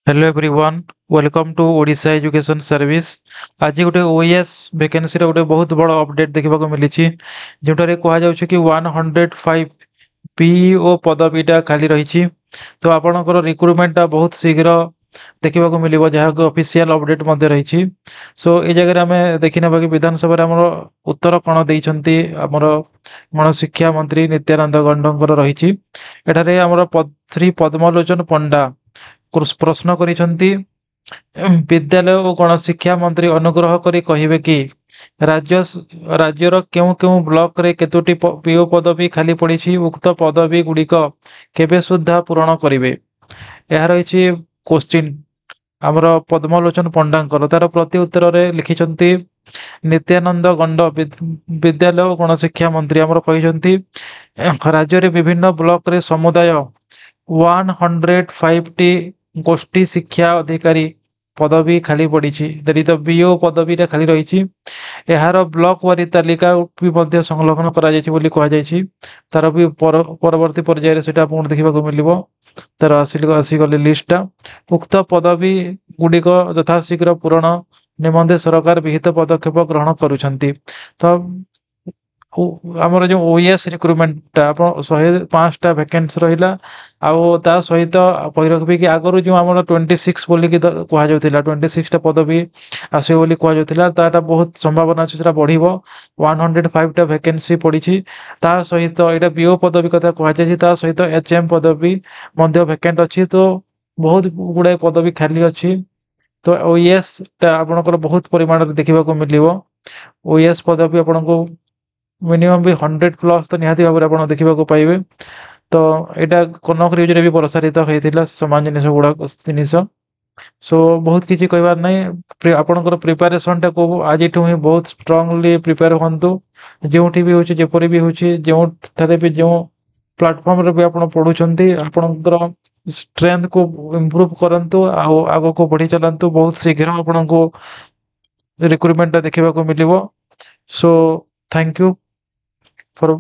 Hello everyone, welcome to Odisha education service. आज गोटे OS vacancy गोटे बहुत बड़ अपडेट देखा मिली जोटारे कहुच्छे कि 105 पीईओ पदवीटा खाली रही। तो आपणकर रिक्रुटमेंटा बहुत शीघ्र देखा मिल जहाँ ऑफिशियल अपडेट रही। सो ये जगह आम देखने कि विधानसभा आम उत्तर कौन देते आमर गणशिक्षा मंत्री नित्यानंद गंडर रही। एठारे आमर श्री पद्मलोचन पंडा प्रश्न करिसेंती, विद्यालय और गणशिक्षा मंत्री अनुग्रह करी कहिबे कि राज्य राज्यर केउ केउ ब्लॉक रे केतोटी पीओ पदवी खाली पड़ी, उक्त पदवी गुड़िक केबे सुद्धा पूरण करिवे। यह रही क्वेश्चन आमर पद्मलोचन पंडांकर। तार प्रति उत्तर रे लिखिछंती नित्यानंद गंड विद्यालय और गणशिक्षा मंत्री आमर कहिछंती राज्य रे विभिन्न ब्लॉक रे समुदाय 105 टी गोष्ठी शिक्षा अधिकारी पदवी खाली पड़ी। तो बीओ पदवी खाली रही। यार ब्लॉक वारी तालिका भी मध्य संलग्न कहुई। तार भी परवर्ती पर्यायर से देखा मिल तार आसीगले लिस्टा। उक्त पदवी गुड़िक यथाशीघ्र पूरण निमंते सरकार विहित पदक्षेप ग्रहण करुछंती। तो आमर जो ओएस रिक्रुटमेंट आप 105टा वैकेंसी रहा। ता सहित कही रखी कि आगु जो आम 26 बोलिकी कहला 26टा पदवी आसो बोली कहला ताटा बहुत संभावना अच्छे बढ़ 105टा वैकेंसी पड़ी। ता सहित यहाँ बीओ पदवी कथा कहुई सहित एचएम पदवी वैकेंट अच्छी। तो बहुत गुड़ाए पदवी खाली अच्छी। तो ओएस टा आपनकर बहुत परिमाण देखा मिल ओएस पदवी आपन को मिनिमम भी 100+ तो निहाती भाव में देखा पाइबे। तो यहाँ कनक न्यूज भी प्रसारित होता समान जिन गुड़ा जिनस। सो बहुत किसी कहबार नहीं, आपणकर प्रिपेरेसन टा को आज ही बहुत स्ट्रांगली प्रिपेयर हूँ। जो भी होपर भी हो जो भी जो प्लाटफर्म रे भी आप पढ़ुंट आपणकर स्ट्रेंथ को इम्प्रूव करंतु आग को बढ़ी चलतु। बहुत शीघ्र आपन को रिक्रुटमेंट देखा मिल। So thank you for